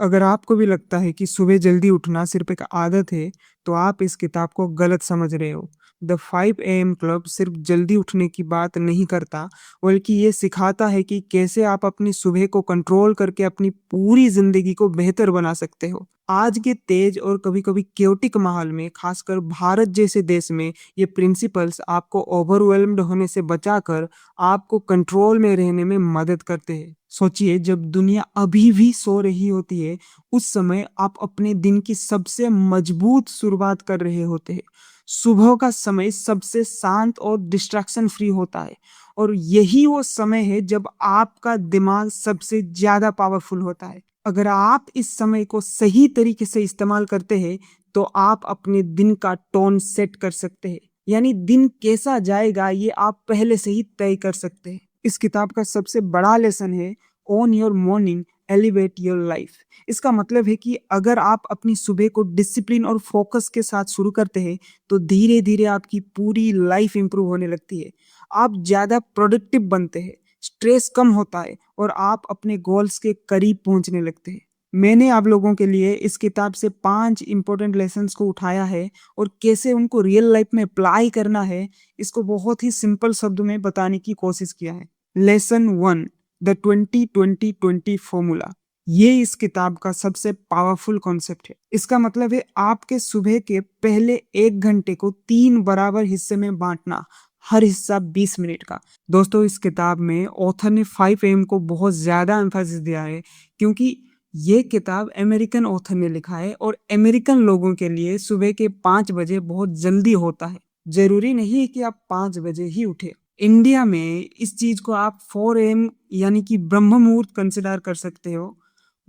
अगर आपको भी लगता है कि सुबह जल्दी उठना सिर्फ एक आदत है, तो आप इस किताब को गलत समझ रहे हो। द 5 AM क्लब सिर्फ जल्दी उठने की बात नहीं करता, बल्कि ये सिखाता है कि कैसे आप अपनी सुबह को कंट्रोल करके अपनी पूरी जिंदगी को बेहतर बना सकते हो। आज के तेज और कभी-कभी क्योटिक माहौल में, खासकर भारत जैसे देश में, ये प्रिंसिपल्स आपको ओवरवेल्म्ड होने से बचाकर आपको कंट्रोल में रहने में मदद करते हैं। सोचिए, जब दुनिया अभी भी सो रही होती है, उस समय आप अपने दिन की सबसे मजबूत शुरुआत कर रहे होते हैं। सुबह का समय सबसे शांत और डिस्ट्रैक्शन फ्री होता है, और यही वो समय है जब आपका दिमाग सबसे ज्यादा पावरफुल होता है। अगर आप इस समय को सही तरीके से इस्तेमाल करते हैं, तो आप अपने दिन का टोन सेट कर सकते हैं। यानी दिन कैसा जाएगा ये आप पहले से ही तय कर सकते हैं। इस किताब का सबसे बड़ा लेसन है own your morning, elevate your life. इसका मतलब है कि अगर आप अपनी सुबह को डिसिप्लिन और फोकस के साथ शुरू करते हैं, तो धीरे धीरे आपकी पूरी लाइफ इंप्रूव होने लगती है। आप ज़्यादा प्रोडक्टिव बनते हैं, स्ट्रेस कम होता है, और आप अपने गोल्स के करीब पहुंचने लगते हैं। मैंने आप लोगों के लिए इस किताब से 5 इंपॉर्टेंट लेसन्स को उठाया है, और कैसे उनको रियल लाइफ में अप्लाई करना है, इसको बहुत ही सिंपल शब्द में बताने की कोशिश किया है। Lesson 1, the 20-20-20 formula. ये इस किताब का सबसे पावरफुल कॉन्सेप्ट है। इसका मतलब है आपके सुबह के पहले 1 घंटे को 3 बराबर हिस्से में बांटना, हर हिस्सा 20 मिनट का। दोस्तों, इस किताब में ऑथर ने 5 AM को बहुत ज्यादा एम्फेसिस दिया है, क्योंकि ये किताब अमेरिकन ऑथर ने लिखा है, और अमेरिकन लोगों के लिए सुबह के 5 बजे बहुत जल्दी होता है। जरूरी नहीं है कि आप 5 बजे ही उठे। इंडिया में इस चीज को आप 4 AM यानी कि ब्रह्म मुहूर्त कंसिडर कर सकते हो।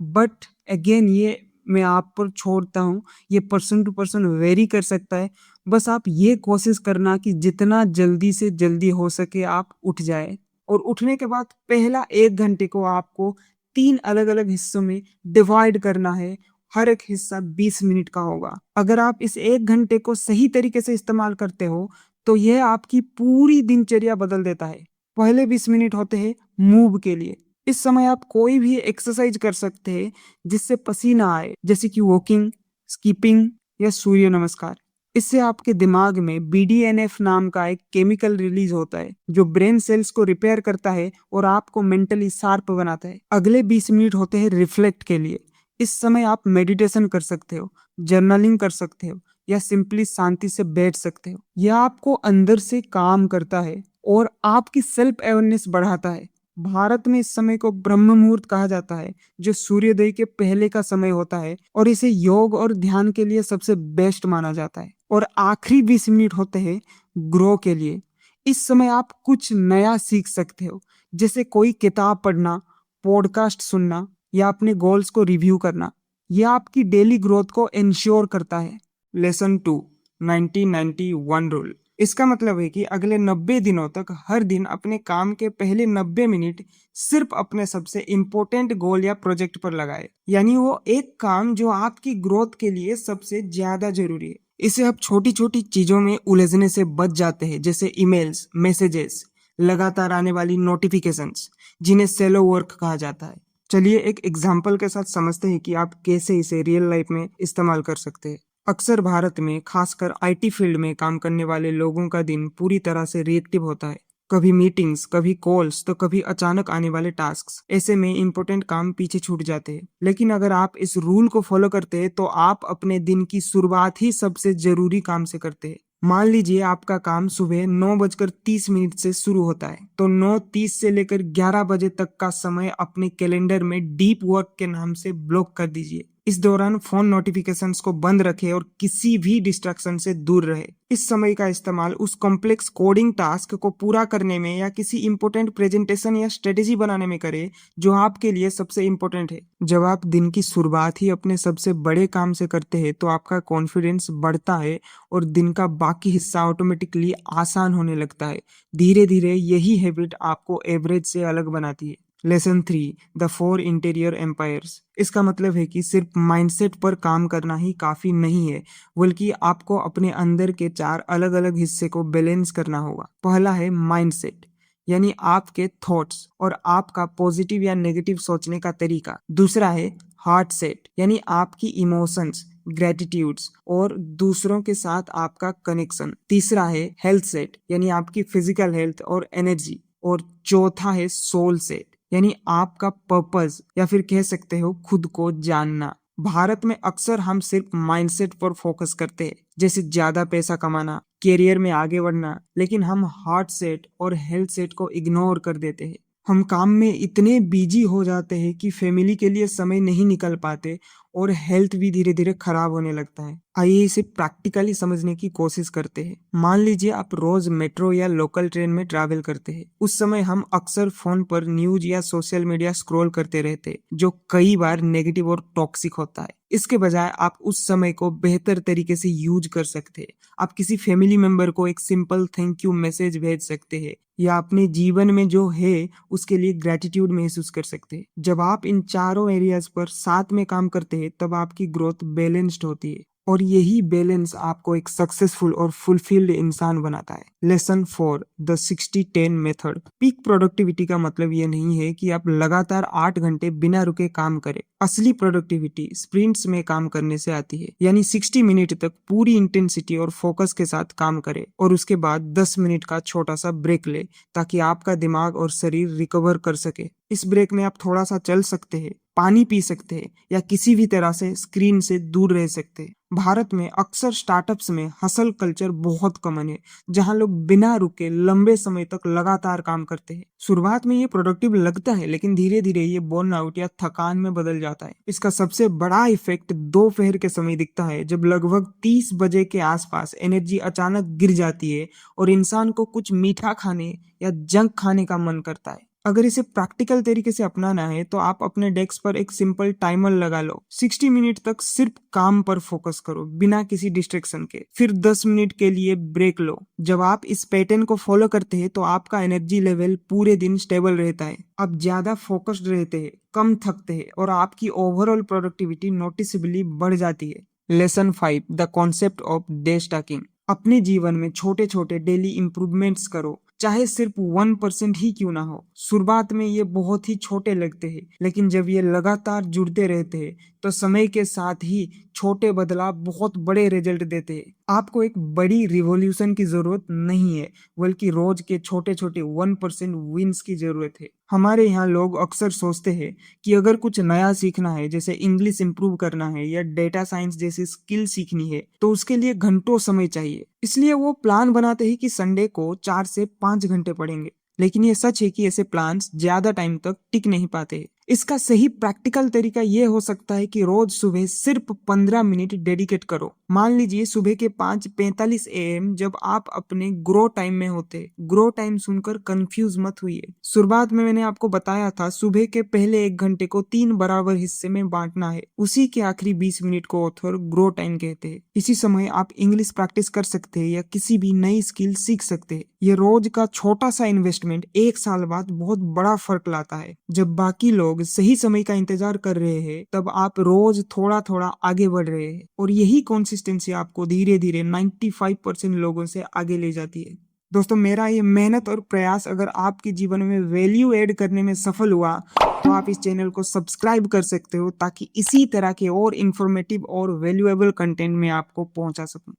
बट अगेन, ये मैं आप पर छोड़ता हूँ, ये पर्सन टू पर्सन वेरी कर सकता है। बस आप ये कोशिश करना कि जितना जल्दी से जल्दी हो सके आप उठ जाए, और उठने के बाद पहला 1 घंटे को आपको 3 अलग अलग हिस्सों में डिवाइड करना है। हर एक हिस्सा 20 मिनट का होगा। अगर आप इस 1 घंटे को सही तरीके से इस्तेमाल करते हो, तो यह आपकी पूरी दिनचर्या बदल देता है। पहले 20 मिनट होते हैं मूव के लिए। इस समय आप कोई भी एक्सरसाइज कर सकते हैं जिससे पसीना आए, जैसे कि वॉकिंग, स्कीपिंग या सूर्य नमस्कार। इससे आपके दिमाग में BDNF नाम का एक केमिकल रिलीज होता है, जो ब्रेन सेल्स को रिपेयर करता है और आपको मेंटली शार्प बनाता है। अगले 20 मिनट होते हैं रिफ्लेक्ट के लिए। इस समय आप मेडिटेशन कर सकते हो, जर्नलिंग कर सकते हो, या सिंपली शांति से बैठ सकते हो। यह आपको अंदर से काम करता है और आपकी सेल्फ अवेयरनेस बढ़ाता है। भारत में इस समय को ब्रह्म मुहूर्त कहा जाता है, जो सूर्योदय के पहले का समय होता है, और इसे योग और ध्यान के लिए सबसे बेस्ट माना जाता है। और आखिरी 20 मिनट होते हैं ग्रो के लिए। इस समय आप कुछ नया सीख सकते हो, जैसे कोई किताब पढ़ना, पॉडकास्ट सुनना, या अपने गोल्स को रिव्यू करना। यह आपकी डेली ग्रोथ को इंश्योर करता है। Lesson 2, 90-90-1 rule. इसका मतलब है कि अगले 90 दिनों तक हर दिन अपने काम के पहले 90 मिनट सिर्फ अपने सबसे इम्पोर्टेंट गोल या प्रोजेक्ट पर लगाए। यानी वो एक काम जो आपकी ग्रोथ के लिए सबसे ज्यादा जरूरी है। इसे आप छोटी छोटी चीजों में उलझने से बच जाते हैं, जैसे ईमेल्स, मैसेजेस, लगातार आने वाली नोटिफिकेशंस, जिन्हें सेलो वर्क कहा जाता है। चलिए एक एग्जाम्पल के साथ समझते हैं कि आप कैसे इसे रियल लाइफ में इस्तेमाल कर सकते हैं। अक्सर भारत में, खासकर IT फील्ड में काम करने वाले लोगों का दिन पूरी तरह से रिएक्टिव होता है। कभी मीटिंग्स, कभी कॉल्स, तो कभी अचानक आने वाले टास्क्स। ऐसे में इंपॉर्टेंट काम पीछे छूट जाते हैं। लेकिन अगर आप इस रूल को फॉलो करते हैं, तो आप अपने दिन की शुरुआत ही सबसे जरूरी काम से करते हैं। मान लीजिए आपका काम सुबह 9:30 से शुरू होता है, तो 9:30 से लेकर 11 बजे तक का समय अपने कैलेंडर में डीप वर्क के नाम से ब्लॉक कर दीजिए। इस दौरान फोन नोटिफिकेशंस को बंद रखें और किसी भी डिस्ट्रैक्शन से दूर रहे। इस समय का इस्तेमाल उस कॉम्प्लेक्स कोडिंग टास्क को पूरा करने में, या किसी इंपॉर्टेंट प्रेजेंटेशन या स्ट्रेटेजी बनाने में करें, जो आपके लिए सबसे इंपॉर्टेंट है। जब आप दिन की शुरुआत ही अपने सबसे बड़े काम से करते हैं, तो आपका कॉन्फिडेंस बढ़ता है, और दिन का बाकी हिस्सा ऑटोमेटिकली आसान होने लगता है। धीरे धीरे यही हैबिट आपको एवरेज से अलग बनाती है। Lesson 3, the 4 interior empires. इसका मतलब है कि सिर्फ माइंडसेट पर काम करना ही काफी नहीं है, बल्कि आपको अपने अंदर के 4 अलग अलग हिस्से को बैलेंस करना होगा। पहला है माइंडसेट, यानी आपके थॉट्स और आपका पॉजिटिव या नेगेटिव सोचने का तरीका। दूसरा है हार्ट सेट यानी आपकी इमोशंस, ग्रेटिट्यूड्स और दूसरों के साथ आपका कनेक्शन। तीसरा है हेल्थ सेट यानी आपकी फिजिकल हेल्थ और एनर्जी। और चौथा है सोल सेट यानी आपका पर्पस या फिर कह सकते हो खुद को जानना। भारत में अक्सर हम सिर्फ माइंडसेट पर फोकस करते हैं, जैसे ज्यादा पैसा कमाना, करियर में आगे बढ़ना, लेकिन हम हार्ट सेट और हेल्थ सेट को इग्नोर कर देते हैं। हम काम में इतने बिजी हो जाते हैं कि फैमिली के लिए समय नहीं निकल पाते और हेल्थ भी धीरे धीरे खराब होने लगता है। आइए इसे प्रैक्टिकली समझने की कोशिश करते हैं। मान लीजिए आप रोज मेट्रो या लोकल ट्रेन में ट्रैवल करते हैं। उस समय हम अक्सर फोन पर न्यूज या सोशल मीडिया स्क्रॉल करते रहते हैं, जो कई बार नेगेटिव और टॉक्सिक होता है। इसके बजाय आप उस समय को बेहतर तरीके से यूज कर सकते हैं। आप किसी फैमिली मेंबर को एक सिंपल थैंक यू मैसेज भेज सकते हैं या अपने जीवन में जो है उसके लिए ग्रेटिट्यूड महसूस कर सकते हैं। जब आप इन चारों एरियाज पर साथ में काम करते हैं तब आपकी ग्रोथ बैलेंस्ड होती है और यही बैलेंस आपको एक सक्सेसफुल और फुलफिल्ड इंसान बनाता है। Lesson 4, the 60-10 method. Peak productivity का मतलब ये नहीं है कि आप लगातार 8 घंटे बिना रुके काम करें। असली प्रोडक्टिविटी स्प्रिंट्स में काम करने से आती है, यानी 60 मिनट तक पूरी इंटेंसिटी और फोकस के साथ काम करें और उसके बाद 10 मिनट का छोटा सा ब्रेक ले, ताकि आपका दिमाग और शरीर रिकवर कर सके। इस ब्रेक में आप थोड़ा सा चल सकते हैं, पानी पी सकते हैं या किसी भी तरह से स्क्रीन से दूर रह सकते हैं। भारत में अक्सर स्टार्टअप्स में हसल कल्चर बहुत कॉमन है, जहां लोग बिना रुके लंबे समय तक लगातार काम करते हैं। शुरुआत में ये प्रोडक्टिव लगता है, लेकिन धीरे धीरे ये बर्नआउट या थकान में बदल जाता है। इसका सबसे बड़ा इफेक्ट दोपहर के समय दिखता है, जब लगभग 30 बजे के आसपास एनर्जी अचानक गिर जाती है और इंसान को कुछ मीठा खाने या जंक खाने का मन करता है। अगर इसे प्रैक्टिकल तरीके से अपनाना है तो आप अपने डेस्क पर एक सिंपल टाइमर लगा लो। 60 मिनट तक सिर्फ काम पर फोकस करो बिना किसी डिस्ट्रैक्शन के, फिर 10 मिनट के लिए ब्रेक लो। जब आप इस पैटर्न को फॉलो करते हैं तो आपका एनर्जी लेवल पूरे दिन स्टेबल रहता है, आप ज्यादा फोकस्ड रहते हैं, कम थकते हैं और आपकी ओवरऑल प्रोडक्टिविटी नोटिसेबली बढ़ जाती है। Lesson 5, the concept of day stacking. अपने जीवन में छोटे छोटे डेली इंप्रूवमेंट्स करो, चाहे सिर्फ 1% ही क्यों ना हो। शुरुआत में ये बहुत ही छोटे लगते हैं, लेकिन जब ये लगातार जुड़ते रहते हैं तो समय के साथ ही छोटे बदलाव बहुत बड़े रिजल्ट देते हैं। आपको एक बड़ी रिवॉल्यूशन की जरूरत नहीं है, बल्कि रोज के छोटे छोटे 1% विंस की जरूरत है। हमारे यहाँ लोग अक्सर सोचते हैं कि अगर कुछ नया सीखना है, जैसे इंग्लिश इंप्रूव करना है या डेटा साइंस जैसी स्किल सीखनी है, तो उसके लिए घंटों समय चाहिए। इसलिए वो प्लान बनाते हैं कि संडे को 4 से 5 घंटे पढ़ेंगे। लेकिन ये सच है कि ऐसे प्लान्स ज्यादा टाइम तक टिक नहीं पाते। इसका सही प्रैक्टिकल तरीका ये हो सकता है कि रोज सुबह सिर्फ 15 मिनट डेडिकेट करो। मान लीजिए सुबह के 5:45 AM, जब आप अपने ग्रो टाइम में होते। ग्रो टाइम सुनकर कंफ्यूज मत हुई। शुरुआत में मैंने आपको बताया था सुबह के पहले 1 घंटे को 3 बराबर हिस्से में बांटना है, उसी के आखिरी 20 मिनट को ऑथर ग्रो टाइम कहते हैं। इसी समय आप इंग्लिश प्रैक्टिस कर सकते हैं या किसी भी नई स्किल सीख सकते हैं। ये रोज का छोटा सा इन्वेस्टमेंट 1 साल बाद बहुत बड़ा फर्क लाता है। जब बाकी लोग सही समय का इंतजार कर रहे हैं, तब आप रोज थोड़ा थोड़ा आगे बढ़ रहे हैं और यही कंसिस्टेंसी आपको धीरे धीरे 95% लोगों से आगे ले जाती है। दोस्तों, मेरा ये मेहनत और प्रयास अगर आपके जीवन में वैल्यू ऐड करने में सफल हुआ तो आप इस चैनल को सब्सक्राइब कर सकते हो, ताकि इसी तरह के और इंफॉर्मेटिव और वैल्यूएबल कंटेंट में आपको पहुंचा सकूं।